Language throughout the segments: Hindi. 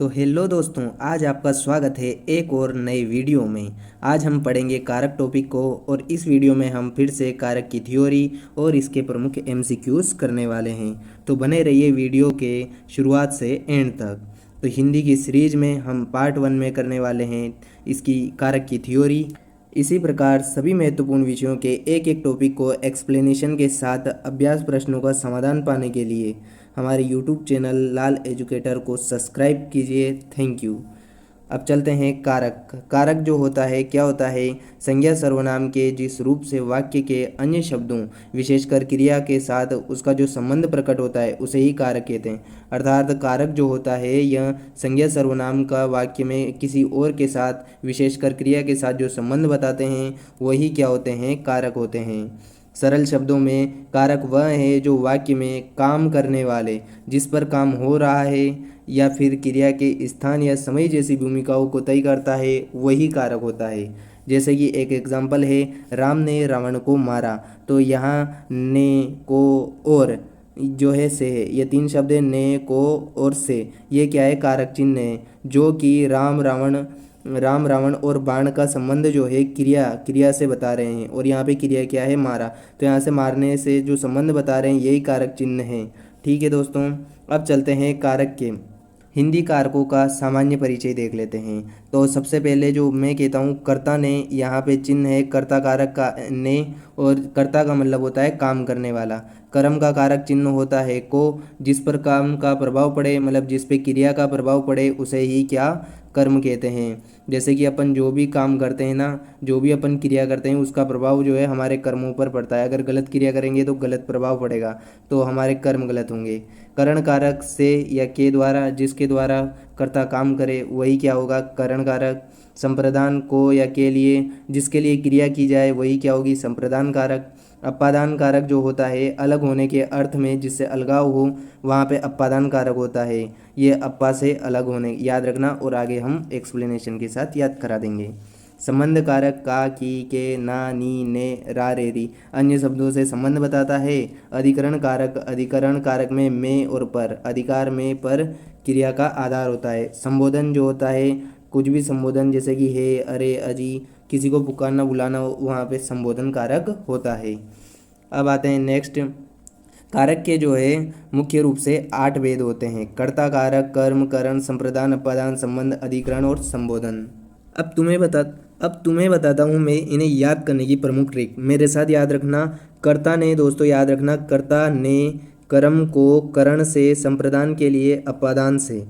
तो हेलो दोस्तों, आज आपका स्वागत है एक और नए वीडियो में। आज हम पढ़ेंगे कारक टॉपिक को और इस वीडियो में हम फिर से कारक की थ्योरी और इसके प्रमुख एमसीक्यूज करने वाले हैं। तो बने रहिए वीडियो के शुरुआत से एंड तक। तो हिंदी की सीरीज में हम पार्ट 1 में करने वाले हैं इसकी कारक की थ्योरी। इसी प्रकार सभी महत्वपूर्ण विषयों के एक एक टॉपिक को एक्सप्लेनेशन के साथ अभ्यास प्रश्नों का समाधान पाने के लिए हमारे यूट्यूब चैनल लाल एजुकेटर को सब्सक्राइब कीजिए। Thank you. अब चलते हैं कारक। कारक जो होता है क्या होता है? संज्ञा सर्वनाम के जिस रूप से वाक्य के अन्य शब्दों विशेषकर क्रिया के साथ उसका जो संबंध प्रकट होता है उसे ही कारक कहते हैं। अर्थात कारक जो होता है यह संज्ञा सर्वनाम का वाक्य में किसी और के साथ विशेषकर क्रिया के साथ जो संबंध बताते हैं वही क्या होते हैं? कारक होते हैं। सरल शब्दों में कारक वह है जो वाक्य में काम करने वाले, जिस पर काम हो रहा है या फिर क्रिया के स्थान या समय जैसी भूमिकाओं को तय करता है, वही कारक होता है। जैसे कि एक एग्जाम्पल है, राम ने रावण को मारा। तो यहाँ ने, को और जो है से है, ये तीन शब्द है, ने, को और से। ये क्या है? कारक चिन्ह है जो कि राम रावण और बाण का संबंध जो है क्रिया से बता रहे हैं। और यहाँ पे क्रिया क्या है? मारा। तो यहाँ से मारने से जो संबंध बता रहे हैं यही कारक चिन्ह है। ठीक है दोस्तों, अब चलते हैं कारक के हिंदी कारकों का सामान्य परिचय देख लेते हैं। तो सबसे पहले जो मैं कहता हूँ कर्ता ने, यहाँ पे चिन्ह है कर्ता कारक का ने, और कर्ता का मतलब होता है काम करने वाला। कर्म का कारक चिन्ह होता है को, जिस पर काम का प्रभाव पड़े, मतलब जिस पे क्रिया का प्रभाव पड़े उसे ही क्या? कर्म कहते हैं। जैसे कि अपन जो भी काम करते हैं ना, जो भी अपन क्रिया करते हैं उसका प्रभाव जो है हमारे कर्मों पर पड़ता है। अगर गलत क्रिया करेंगे तो गलत प्रभाव पड़ेगा, तो हमारे कर्म गलत होंगे। करण कारक से या के द्वारा, जिसके द्वारा कर्ता काम करे वही क्या होगा? करण कारक। संप्रदान को या के लिए, जिसके लिए क्रिया की जाए वही क्या होगी? संप्रदान कारक। अपादान कारक जो होता है अलग होने के अर्थ में, जिससे अलगाव हो, वहाँ पे अपादान कारक होता है। ये अप्पा से अलग होने, याद रखना, और आगे हम एक्सप्लेनेशन के साथ याद करा देंगे। संबंध कारक का, की, के, ना, नी, ने, रा, रे, री अन्य शब्दों से संबंध बताता है। अधिकरण कारक में में और पर, अधिकार में पर क्रिया का आधार होता है। संबोधन जो होता है, कुछ भी संबोधन जैसे कि हे, अरे, अजी, किसी को पुकारना बुलाना, वहाँ पे संबोधन कारक होता है। अब आते हैं नेक्स्ट। कारक के जो है मुख्य रूप से 8 भेद होते हैं। कर्ता कारक, कर्म, करण, संप्रदान, अपादान, संबंध, अधिकरण और संबोधन। अब तुम्हें बताता हूँ मैं इन्हें याद करने की प्रमुख ट्रिक। मेरे साथ याद रखना। कर्ता ने, दोस्तों याद रखना, कर्ता ने कर्म को करण से, संप्रदान के लिए अपादान से,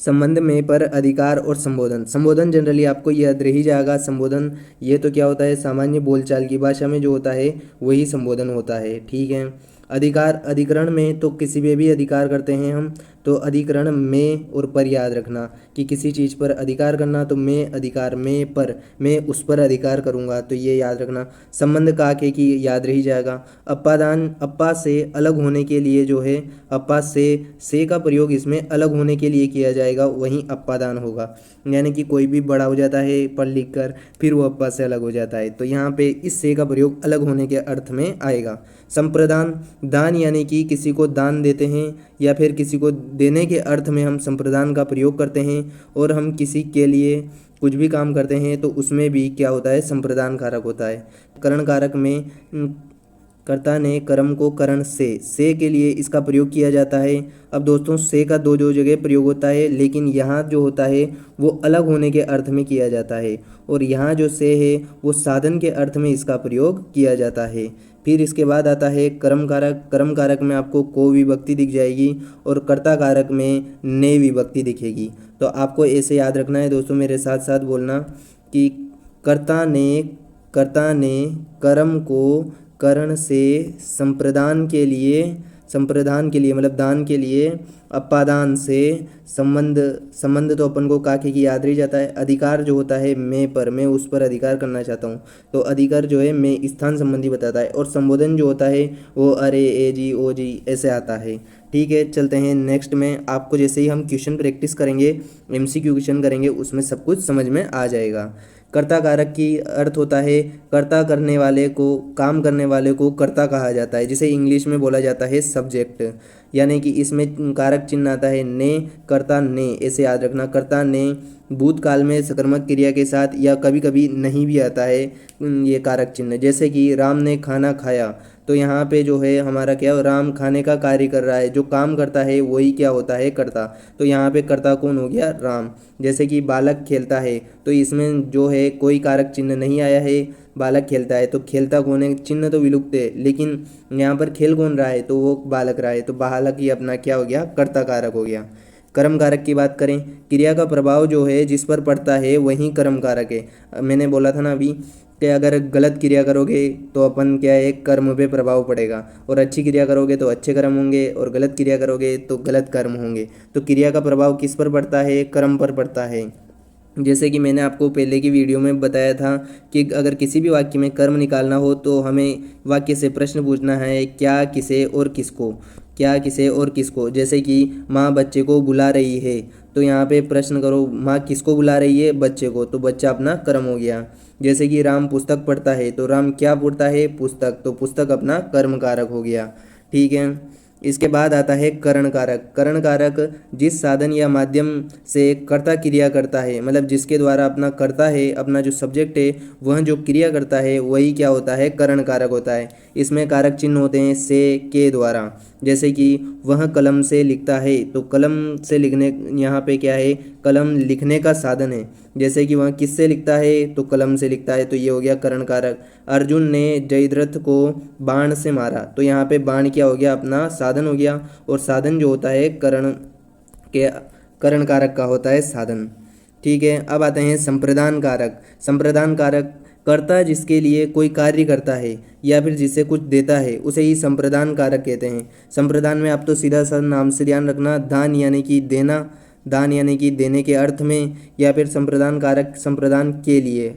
संबंध में पर अधिकार और संबोधन। संबोधन जनरली आपको याद रह ही जाएगा। संबोधन ये तो क्या होता है? सामान्य बोलचाल की भाषा में जो होता है वही संबोधन होता है। ठीक है। अधिकार, अधिकरण में तो किसी पे भी अधिकार करते हैं हम, तो अधिकरण में और पर याद रखना कि किसी चीज़ पर अधिकार करना, तो मैं अधिकार में पर, मैं उस पर अधिकार करूँगा, तो ये याद रखना। संबंध का के की याद रह जाएगा। अपादान, अपा से अलग होने के लिए जो है, अपा से का प्रयोग इसमें अलग होने के लिए किया जाएगा, वहीं अपादान होगा। यानी कि कोई भी बड़ा हो जाता है पढ़ लिख कर, फिर वो अपा से अलग हो जाता है, तो यहाँ पे इस से का प्रयोग अलग होने के अर्थ में आएगा। संप्रदान, दान यानी कि किसी को दान देते हैं या फिर किसी को देने के अर्थ में हम संप्रदान का प्रयोग करते हैं। और हम किसी के लिए कुछ भी काम करते हैं तो उसमें भी क्या होता है? संप्रदान कारक होता है। करण कारक में कर्ता ने कर्म को करण से के लिए इसका प्रयोग किया जाता है। अब दोस्तों से का दो जगह प्रयोग होता है, लेकिन यहाँ जो होता है वो अलग होने के अर्थ में किया जाता है, और यहाँ जो से है वो साधन के अर्थ में इसका प्रयोग किया जाता है। फिर इसके बाद आता है कर्म कारक। कर्म कारक में आपको को विभक्ति दिख जाएगी और कर्ता कारक में ने विभक्ति दिखेगी। तो आपको ऐसे याद रखना है दोस्तों, मेरे साथ साथ बोलना कि कर्ता ने कर्म को करण से, संप्रदान के लिए मतलब दान के लिए, अपादान से, संबंध तो अपन को काके की याद रह जाता है। अधिकार जो होता है मैं पर, मैं उस पर अधिकार करना चाहता हूँ, तो अधिकार जो है मैं स्थान संबंधी बताता है। और संबोधन जो होता है वो अरे, ए जी, ओ जी ऐसे आता है। ठीक है, चलते हैं नेक्स्ट में। आपको जैसे ही हम क्वेश्चन प्रैक्टिस करेंगे, एमसीक्यू क्वेश्चन करेंगे, उसमें सब कुछ समझ में आ जाएगा। कर्ता कारक की अर्थ होता है कर्ता करने वाले को, काम करने वाले को कर्ता कहा जाता है, जिसे इंग्लिश में बोला जाता है सब्जेक्ट। यानी कि इसमें कारक चिन्ह आता है ने, कर्ता ने, ऐसे याद रखना। कर्ता ने भूतकाल में सकर्मक क्रिया के साथ या कभी कभी नहीं भी आता है ये कारक चिन्ह। जैसे कि राम ने खाना खाया, तो यहाँ पे जो है हमारा क्या, राम खाने का कार्य कर रहा है, जो काम करता है वही क्या होता है, कर्ता। तो यहाँ पे कर्ता कौन हो गया, राम। जैसे कि बालक खेलता है, तो इसमें जो है कोई कारक चिन्ह नहीं आया है, बालक खेलता है तो खेलता कौन है, चिन्ह तो विलुप्त है, लेकिन यहाँ पर खेल कौन रहा है, तो वो बालक रहा है, तो बालक ही अपना क्या हो गया, कर्ता कारक हो गया। कर्म कारक की बात करें, क्रिया का प्रभाव जो है जिस पर पड़ता है वही कर्म कारक है। मैंने बोला था ना अभी कि अगर गलत क्रिया करोगे तो अपन क्या है, कर्म पे प्रभाव पड़ेगा, और अच्छी क्रिया करोगे तो अच्छे कर्म होंगे, और गलत क्रिया करोगे तो गलत कर्म होंगे। तो क्रिया का प्रभाव किस पर पड़ता है, कर्म पर पड़ता है। जैसे कि मैंने आपको पहले की वीडियो में बताया था कि अगर किसी भी वाक्य में कर्म निकालना हो तो हमें वाक्य से प्रश्न पूछना है, क्या, किसे और किसको, क्या, किसे और किसको। जैसे कि माँ बच्चे को बुला रही है, तो यहाँ पे प्रश्न करो माँ किसको बुला रही है, बच्चे को, तो बच्चा अपना कर्म हो गया। जैसे कि राम पुस्तक पढ़ता है, तो राम क्या पढ़ता है, पुस्तक, तो पुस्तक अपना कर्म कारक हो गया। ठीक है, इसके बाद आता है करण कारक। करण कारक जिस साधन या माध्यम से कर्ता क्रिया करता है, मतलब जिसके द्वारा अपना कर्ता है, अपना जो सब्जेक्ट है वह जो क्रिया करता है वही क्या होता है, करण कारक होता है। इसमें कारक चिन्ह होते हैं से, के द्वारा। जैसे कि वह कलम से लिखता है, तो कलम से लिखने, यहाँ पे क्या है, कलम लिखने का साधन है। जैसे कि वह किससे लिखता है, तो कलम से लिखता है, तो ये हो गया करण कारक। अर्जुन ने जयद्रथ को बाण से मारा, तो यहाँ पे बाण क्या हो गया, अपना साधन हो गया, और साधन जो होता है करण के, करण कारक का होता है साधन। ठीक है, अब आते हैं संप्रदान कारक। संप्रदान कारक कर्ता जिसके लिए कोई कार्य करता है या फिर जिसे कुछ देता है उसे ही संप्रदान कारक कहते हैं। संप्रदान में आप तो सीधा सा नाम से ध्यान रखना, दान यानी कि देना, दान यानी कि देने के अर्थ में, या फिर संप्रदान कारक संप्रदान के लिए,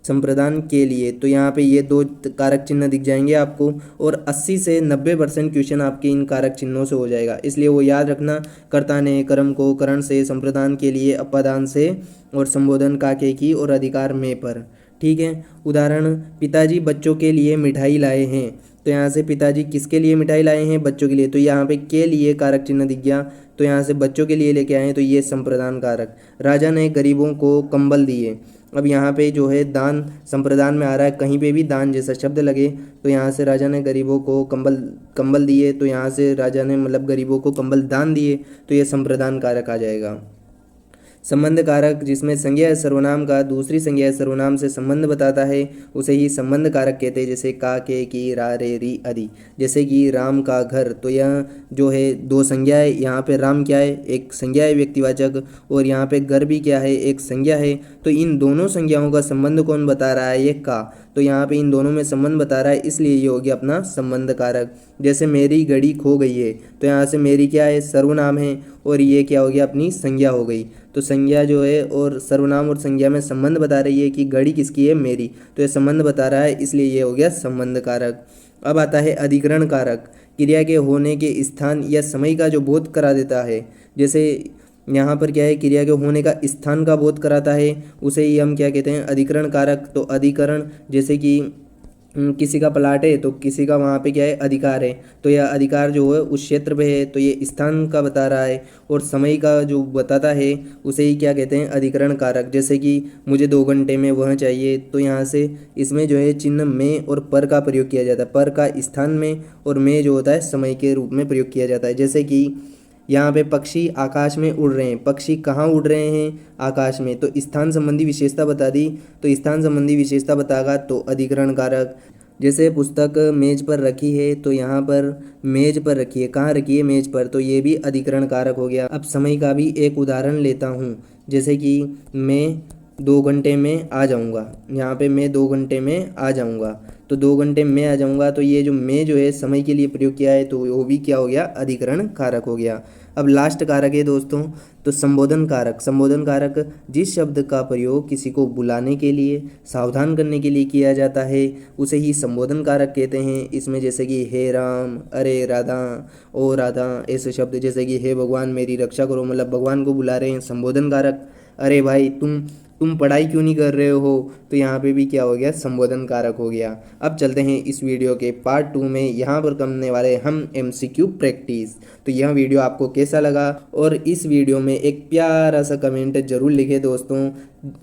संप्रदान के लिए। तो यहाँ पे ये दो कारक चिन्ह दिख जाएंगे आपको, और 80 से 90% क्वेश्चन आपके इन कारक चिन्हों से हो जाएगा, इसलिए वो याद रखना। कर्ता ने, कर्म को, करण से, संप्रदान के लिए, अपादान से, और संबोधन काके की, और अधिकार में पर। ठीक है, उदाहरण, पिताजी बच्चों के लिए मिठाई लाए हैं, तो यहाँ से पिताजी किसके लिए मिठाई लाए हैं, बच्चों के लिए, तो यहाँ पे के लिए कारक चिन्ह दिख गया, तो यहाँ से बच्चों के लिए लेके आए हैं, तो ये संप्रदान कारक। राजा ने गरीबों को कंबल दिए, अब यहाँ पे जो है दान संप्रदान में आ रहा है, कहीं पे भी दान जैसा शब्द लगे तो यहाँ से राजा ने गरीबों को कंबल दिए, तो यहाँ से राजा ने मतलब गरीबों को कंबल दान दिए, तो ये संप्रदान कारक आ जाएगा। संबंध कारक जिसमें संज्ञा सर्वनाम का दूसरी संज्ञा सर्वनाम से संबंध बताता है उसे ही संबंध कारक कहते हैं। जैसे का, के, की, रा, रे, री आदि। जैसे कि राम का घर, तो यह जो है दो संज्ञा है, यहाँ पे राम क्या है, एक संज्ञा है व्यक्तिवाचक, और यहाँ पे घर भी क्या है, एक संज्ञा है। तो इन दोनों संज्ञाओं का संबंध कौन बता रहा है, ये का, तो यहाँ पे इन दोनों में संबंध बता रहा है, इसलिए ये हो गया अपना संबंध कारक। जैसे मेरी घड़ी खो गई है, तो यहाँ से मेरी क्या है, सर्वनाम है, और ये क्या हो गया, अपनी संज्ञा हो गई। तो संज्ञा जो है और सर्वनाम और संज्ञा में संबंध बता रही है कि घड़ी किसकी है, मेरी, तो ये संबंध बता रहा है, इसलिए ये हो गया संबंध कारक। अब आता है अधिकरण कारक, क्रिया के होने के स्थान या समय का जो बोध करा देता है। जैसे यहाँ पर क्या है, क्रिया के होने का स्थान का बोध कराता है, उसे ही हम क्या कहते हैं, अधिकरण कारक। तो अधिकरण, जैसे कि किसी का प्लाट है तो किसी का वहाँ पे क्या है, अधिकार है, तो यह अधिकार जो है उस क्षेत्र पे है, तो ये स्थान का बता रहा है, और समय का जो बताता है उसे ही क्या कहते हैं, अधिकरण कारक। जैसे कि मुझे 2 घंटे में वह चाहिए, तो यहाँ से इसमें जो है चिन्ह में और पर का प्रयोग किया जाता है, पर का स्थान में और में जो होता है समय के रूप में प्रयोग किया जाता है। जैसे कि यहाँ पे पक्षी आकाश में उड़ रहे हैं, पक्षी कहाँ उड़ रहे हैं, आकाश में, तो स्थान संबंधी विशेषता बता दी, तो स्थान संबंधी विशेषता बताएगा तो अधिकरण कारक। जैसे पुस्तक मेज पर रखी है, तो यहाँ पर मेज पर रखी है, कहाँ रखी है, मेज पर, तो ये भी अधिकरण कारक हो गया। अब समय का भी एक उदाहरण लेता हूँ, जैसे कि मैं 2 घंटे में आ जाऊँगा, यहाँ पे मैं 2 घंटे में आ जाऊँगा, तो 2 घंटे में आ जाऊँगा, तो ये जो मैं जो है समय के लिए प्रयोग किया है, तो वो भी क्या हो गया, अधिकरण कारक हो गया। अब लास्ट कारक है दोस्तों, तो संबोधन कारक। संबोधन कारक जिस शब्द का प्रयोग किसी को बुलाने के लिए, सावधान करने के लिए किया जाता है उसे ही संबोधन कारक कहते हैं। इसमें जैसे कि हे राम, अरे राधा, ओ राधा, ऐसे शब्द, जैसे कि हे भगवान मेरी रक्षा करो, मतलब भगवान को बुला रहे हैं, संबोधन कारक। अरे भाई तुम पढ़ाई क्यों नहीं कर रहे हो, तो यहाँ पे भी क्या हो गया, संबोधन कारक हो गया। अब चलते हैं इस वीडियो के पार्ट 2 में। यहाँ पर करने वाले हम MCQ प्रैक्टिस। तो यह वीडियो आपको कैसा लगा, और इस वीडियो में एक प्यारा सा कमेंट जरूर लिखे दोस्तों,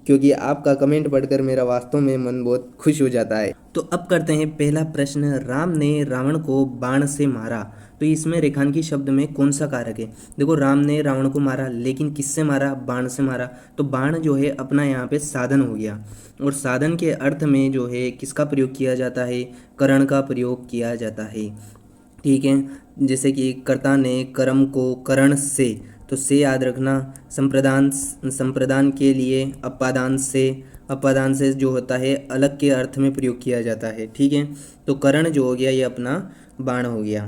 क्योंकि आपका कमेंट पढ़कर मेरा वास्तव में मन बहुत खुश हो जाता है। तो अब करते हैं पहला प्रश्न। राम ने रावण को बाण से मारा, तो इसमें रेखांकी शब्द में कौन सा कारक है। देखो, राम ने रावण को मारा, लेकिन किससे मारा, बाण से मारा। तो बाण जो है अपना यहाँ पे साधन हो गया, और साधन के अर्थ में जो है किसका प्रयोग किया जाता है, करण का प्रयोग किया जाता है। ठीक है, जैसे कि कर्ता ने कर्म को करण से, तो से याद रखना। संप्रदान के लिए अपादान से जो होता है अलग के अर्थ में प्रयोग किया जाता है। ठीक है, तो करण जो हो गया ये अपना बाण हो गया।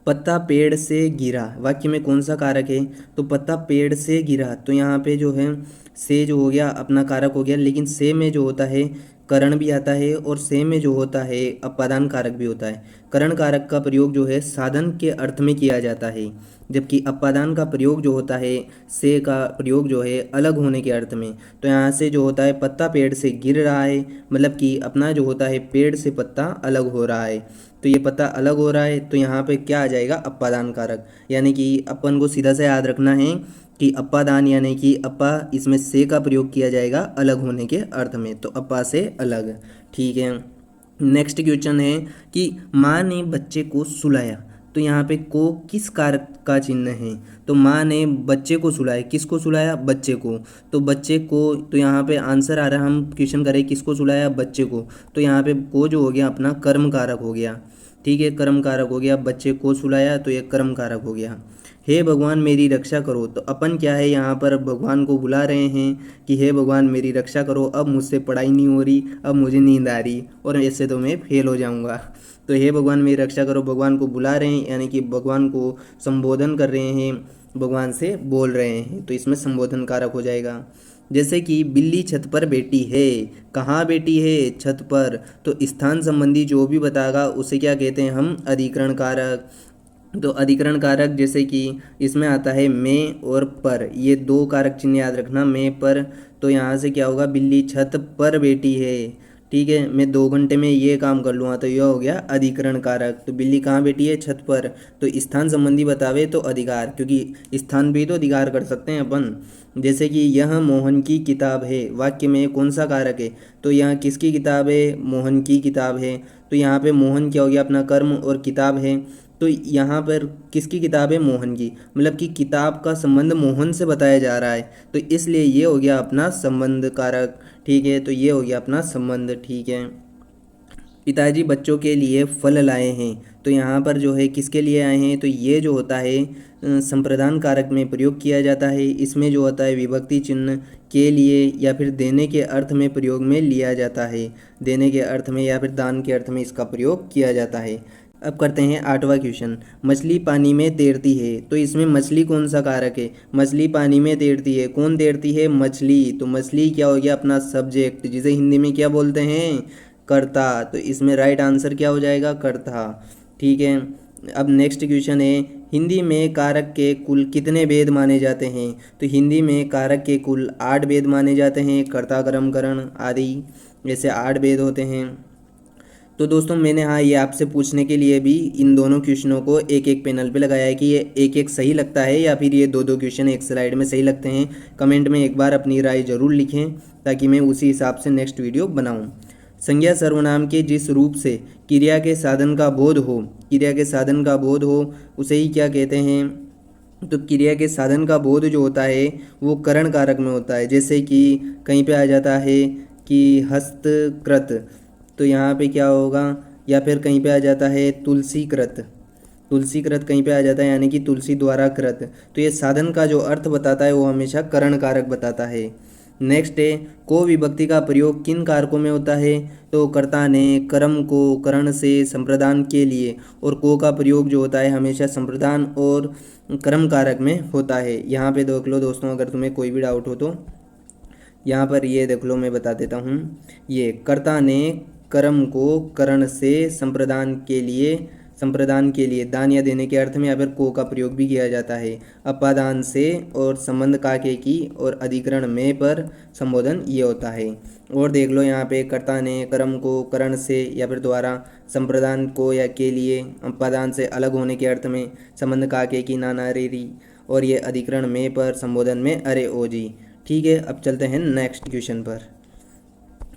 पत्ता पेड़ से गिरा, वाक्य में कौन सा कारक है, तो पत्ता पेड़ से गिरा, तो यहाँ पे जो है से जो हो गया अपना कारक हो गया, लेकिन से में जो होता है करण भी आता है, और से में जो होता है अपादान कारक भी होता है। करण कारक का प्रयोग जो है साधन के अर्थ में किया जाता है, जबकि अपादान का प्रयोग जो होता है से का प्रयोग जो है अलग होने के अर्थ में। तो यहाँ से जो होता है पत्ता पेड़ से गिर रहा है, मतलब कि अपना जो होता है पेड़ से पत्ता अलग हो रहा है, तो ये पत्ता अलग हो रहा है, तो यहाँ पे क्या आ जाएगा, अपादान कारक। यानी कि अपन को सीधा से याद रखना है कि अपादान यानी कि अपा, इसमें से का प्रयोग किया जाएगा अलग होने के अर्थ में, तो अपा से अलग। ठीक है, नेक्स्ट क्वेश्चन है कि माँ ने बच्चे को सुलाया, तो यहाँ पे को किस कारक का चिन्ह है, तो माँ ने बच्चे को सुलाया, किसको सुलाया, बच्चे को। तो बच्चे को, तो यहाँ पे आंसर आ रहा है, हम क्वेश्चन करें किसको सुलाया, बच्चे को, तो यहाँ पे को जो हो गया अपना कर्म कारक हो गया। ठीक है, कर्म कारक हो गया, बच्चे को सुलाया तो ये कर्म कारक हो गया। हे भगवान मेरी रक्षा करो, तो अपन क्या है यहाँ पर भगवान को बुला रहे हैं कि हे भगवान मेरी रक्षा करो, अब मुझसे पढ़ाई नहीं हो रही, अब मुझे नींद आ रही और ऐसे तो मैं फेल हो जाऊँगा। तो हे भगवान मेरी रक्षा करो, भगवान को बुला रहे हैं, यानी कि भगवान को संबोधन कर रहे हैं, भगवान से बोल रहे हैं, तो इसमें संबोधन कारक हो जाएगा। जैसे कि बिल्ली छत पर बैठी है, कहाँ बैठी है, छत पर, तो स्थान संबंधी जो भी बताएगा उसे क्या कहते हैं हम, अधिकरण कारक। तो अधिकरण कारक जैसे कि इसमें आता है में और पर, ये दो कारक चिन्ह याद रखना, में पर। तो यहाँ से क्या होगा, बिल्ली छत पर बैठी है, ठीक है, मैं 2 घंटे में ये काम कर लूँगा, तो यह हो गया अधिकरण कारक। तो बिल्ली कहाँ बैठी है, छत पर, तो स्थान संबंधी बतावे तो अधिकार, क्योंकि स्थान भी तो अधिकार कर सकते हैं अपन। जैसे कि यह मोहन की किताब है, वाक्य में कौन सा कारक है, तो यहाँ किसकी किताब है, मोहन की किताब है। तो यहाँ पे मोहन क्या हो गया, अपना कर्म, और किताब है, तो यहाँ पर किसकी किताब है, मोहन की, मतलब कि किताब का संबंध मोहन से बताया जा रहा है, तो इसलिए ये हो गया अपना संबंध कारक। ठीक है, तो ये हो गया अपना संबंध। ठीक है, पिताजी बच्चों के लिए फल लाए हैं, तो यहाँ पर जो है किसके लिए आए हैं, तो ये जो होता है संप्रदान कारक में प्रयोग किया जाता है। इसमें जो होता है विभक्ति चिन्ह के लिए या फिर देने के अर्थ में प्रयोग में लिया जाता है, देने के अर्थ में या फिर दान के अर्थ में इसका प्रयोग किया जाता है। अब करते हैं 8वां क्वेश्चन। मछली पानी में तैरती है, तो इसमें मछली कौन सा कारक है, मछली पानी में तैरती है, कौन तैरती है, मछली। तो मछली क्या हो गया, अपना सब्जेक्ट, जिसे हिंदी में क्या बोलते हैं, कर्ता। तो इसमें राइट आंसर क्या हो जाएगा, कर्ता। ठीक है, अब नेक्स्ट क्वेश्चन है, हिंदी में कारक के कुल कितने भेद माने जाते हैं, तो हिंदी में कारक के कुल 8 भेद माने जाते हैं, कर्ता कर्म करण आदि, जैसे 8 भेद होते हैं। तो दोस्तों मैंने ये आपसे पूछने के लिए भी इन दोनों क्वेश्चनों को एक एक पैनल पे लगाया है कि ये एक एक सही लगता है या फिर ये 2 क्वेश्चन एक स्लाइड में सही लगते हैं। कमेंट में एक बार अपनी राय ज़रूर लिखें, ताकि मैं उसी हिसाब से नेक्स्ट वीडियो बनाऊं। संज्ञा सर्वनाम के जिस रूप से क्रिया के साधन का बोध हो, क्रिया के साधन का बोध हो, उसे ही क्या कहते हैं, तो क्रिया के साधन का बोध जो होता है वो करण कारक में होता है। जैसे कि कहीं पे आ जाता है कि हस्तकृत, तो यहाँ पे क्या होगा, या फिर कहीं पे आ जाता है तुलसीकृत, तुलसीकृत कहीं पे आ जाता है, यानी कि तुलसी द्वारा कृत। तो ये साधन का जो अर्थ बताता है वो हमेशा करण कारक बताता है। नेक्स्ट है, को विभक्ति का प्रयोग किन कारकों में होता है, तो कर्ता ने कर्म को करण से संप्रदान के लिए, और को का प्रयोग जो होता है हमेशा संप्रदान और कर्म कारक में होता है। यहाँ पे देख लो दोस्तों, अगर तुम्हें कोई भी डाउट हो तो यहाँ पर ये देख लो, मैं बता देता हूँ। ये कर्ता ने कर्म को करण से संप्रदान के लिए संप्रदान के लिए दान या देने के अर्थ में या फिर को का प्रयोग भी किया जाता है। अपादान से और संबंध का के की और अधिकरण में पर संबोधन ये होता है। और देख लो यहाँ पे कर्ता ने कर्म को करण से या फिर द्वारा, संप्रदान को या के लिए, अपादान से अलग होने के अर्थ में, संबंध का के की नाना रेरी, और ये अधिकरण में पर संबोधन में अरे ओ जी। ठीक है, अब चलते हैं नेक्स्ट क्वेश्चन पर।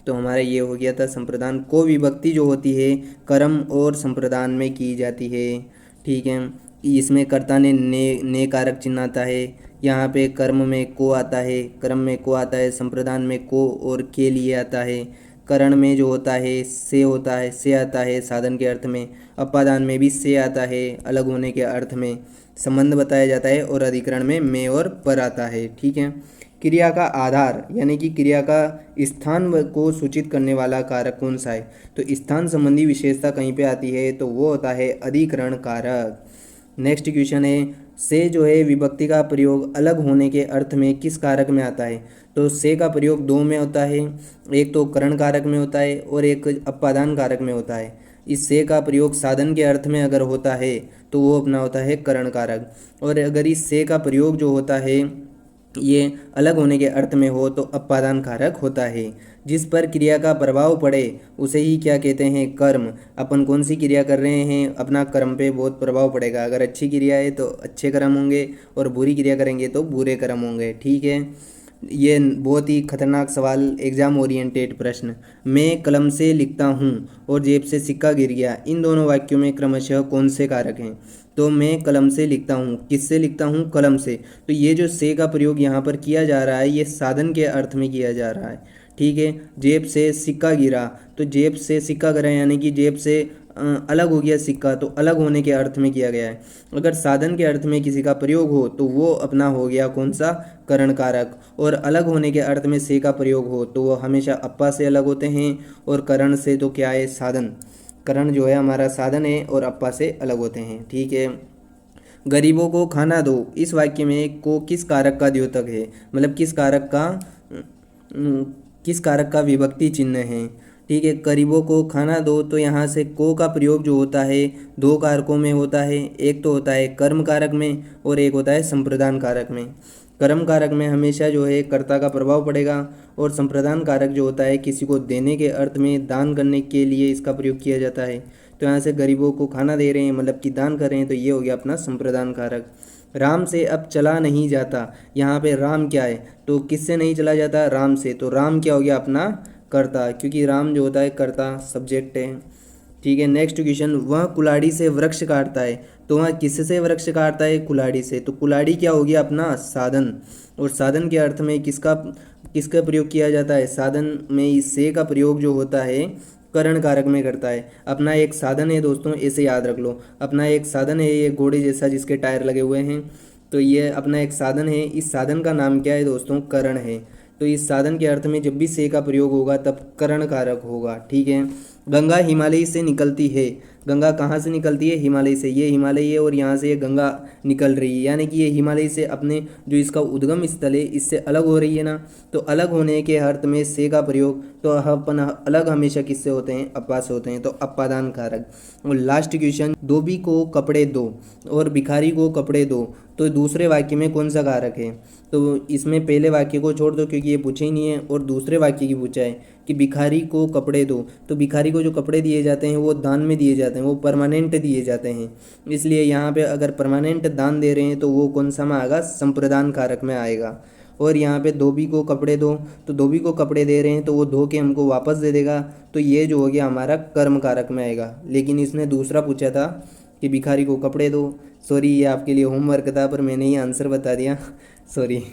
तो हमारा ये हो गया था संप्रदान। को विभक्ति जो होती है कर्म और संप्रदान में की जाती है। ठीक है, इसमें कर्ता ने कारक चिन्ह आता है। यहाँ पे कर्म में को आता है, कर्म में को आता है, संप्रदान में को और के लिए आता है। करण में जो होता है से होता है, से आता है साधन के अर्थ में। अपादान में भी से आता है अलग होने के अर्थ में। संबंध बताया जाता है और अधिकरण में और पर आता है। ठीक है, क्रिया का आधार यानी कि क्रिया का स्थान को सूचित करने वाला कारक कौन सा है? तो स्थान संबंधी विशेषता कहीं पे आती है तो वो होता है अधिकरण कारक। नेक्स्ट क्वेश्चन है, से जो है विभक्ति का प्रयोग अलग होने के अर्थ में किस कारक में आता है? तो से का प्रयोग दो में होता है, एक तो करण कारक में होता है और एक अपादान कारक में होता है। इस से का प्रयोग साधन के अर्थ में अगर होता है तो वो अपना होता है करण कारक, और अगर इस से का प्रयोग जो होता है ये अलग होने के अर्थ में हो तो अपादान कारक होता है। जिस पर क्रिया का प्रभाव पड़े उसे ही क्या कहते हैं? कर्म। अपन कौन सी क्रिया कर रहे हैं, अपना कर्म पे बहुत प्रभाव पड़ेगा। अगर अच्छी क्रिया है तो अच्छे कर्म होंगे और बुरी क्रिया करेंगे तो बुरे कर्म होंगे। ठीक है, ये बहुत ही खतरनाक सवाल, एग्जाम ओरिएंटेड प्रश्न। मैं कलम से लिखता हूँ और जेब से सिक्का गिर गया, इन दोनों वाक्यों में क्रमशः कौन से कारक हैं? तो मैं कलम से लिखता हूँ, किससे लिखता हूँ? कलम से। तो ये जो से का प्रयोग यहाँ पर किया जा रहा है ये साधन के अर्थ में किया जा रहा है। ठीक है, जेब से सिक्का गिरा, तो जेब से सिक्का गिरा यानी कि जेब से अलग हो गया सिक्का, तो अलग होने के अर्थ में किया गया है। अगर साधन के अर्थ में किसी का प्रयोग हो तो वो अपना हो गया कौन सा? करण कारक। और अलग होने के अर्थ में से का प्रयोग हो तो वो हमेशा अप्पा से अलग होते हैं, और करण से तो क्या है? साधन। करण जो है हमारा साधन है और अप्पा से अलग होते हैं। ठीक है, गरीबों को खाना दो, इस वाक्य में को किस कारक का द्योतक है? मतलब किस कारक का विभक्ति चिन्ह है? ठीक है, गरीबों को खाना दो, तो यहाँ से को का प्रयोग जो होता है दो कारकों में होता है। एक तो होता है कर्म कारक में और एक होता है संप्रदान कारक में। कर्म कारक में हमेशा जो है कर्ता का प्रभाव पड़ेगा, और संप्रदान कारक जो होता है किसी को देने के अर्थ में, दान करने के लिए इसका प्रयोग किया जाता है। तो यहाँ से गरीबों को खाना दे रहे हैं मतलब कि दान कर रहे हैं, तो ये हो गया अपना संप्रदान कारक। राम से अब चला नहीं जाता, यहाँ पे राम क्या है? तो किससे नहीं चला जाता? राम से। तो राम क्या हो गया? अपना कर्ता, क्योंकि राम जो होता है कर्ता सब्जेक्ट है। ठीक है, नेक्स्ट क्वेश्चन, वह कुल्हाड़ी से वृक्ष काटता है, तो वह किससे वृक्ष काटता है? कुल्हाड़ी से। तो कुल्हाड़ी क्या हो गया? अपना साधन, और साधन के अर्थ में किसका प्रयोग किया जाता है? साधन में इस से का प्रयोग जो होता है करण कारक में करता है। अपना एक साधन है दोस्तों, इसे याद रख लो। अपना एक साधन है ये घोड़े जैसा जिसके टायर लगे हुए हैं, तो ये अपना एक साधन है। इस साधन का नाम क्या है दोस्तों? करण है। तो इस साधन के अर्थ में जब भी से का प्रयोग होगा तब करण कारक होगा। ठीक है, गंगा हिमालय से निकलती है, गंगा कहाँ से निकलती है? हिमालय से। ये हिमालय है और यहाँ से ये गंगा निकल रही है, यानी कि ये हिमालय से अपने जो इसका उद्गम स्थल है इससे अलग हो रही है ना। तो अलग होने के अर्थ में से का प्रयोग, तो अपन अलग हमेशा किससे होते हैं? अप्पा से होते हैं, तो अपादान कारक। और लास्ट क्वेश्चन, धोबी को कपड़े दो और भिखारी को कपड़े दो, तो दूसरे वाक्य में कौन सा कारक है? तो इसमें पहले वाक्य को छोड़ दो क्योंकि ये पूछे ही नहीं है, और दूसरे वाक्य की पूछा है कि भिखारी को कपड़े दो। तो भिखारी को जो कपड़े दिए जाते हैं वो दान में दिए जाते हैं, वो परमानेंट दिए जाते हैं, इसलिए यहाँ पे अगर परमानेंट दान दे रहे हैं तो वो कौन सा में आएगा? संप्रदान कारक में आएगा। और यहाँ पे धोबी को कपड़े दो, तो धोबी को कपड़े दे रहे हैं तो वो धो के हमको वापस दे देगा, तो ये जो हो गया हमारा कर्म कारक में आएगा। लेकिन इसने दूसरा पूछा था कि भिखारी को कपड़े दो। सॉरी, ये आपके लिए होमवर्क था पर मैंने ये आंसर बता दिया, सॉरी।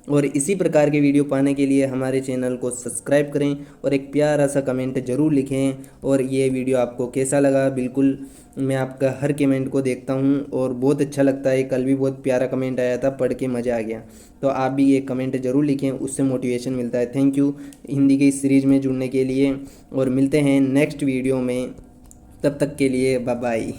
और इसी प्रकार के वीडियो पाने के लिए हमारे चैनल को सब्सक्राइब करें और एक प्यारा सा कमेंट ज़रूर लिखें। और ये वीडियो आपको कैसा लगा? बिल्कुल मैं आपका हर कमेंट को देखता हूँ और बहुत अच्छा लगता है। कल भी बहुत प्यारा कमेंट आया था, पढ़ के मज़ा आ गया। तो आप भी ये कमेंट ज़रूर लिखें, उससे मोटिवेशन मिलता है। थैंक यू हिंदी की इस सीरीज़ में जुड़ने के लिए, और मिलते हैं नेक्स्ट वीडियो में। तब तक के लिए बाय बाय।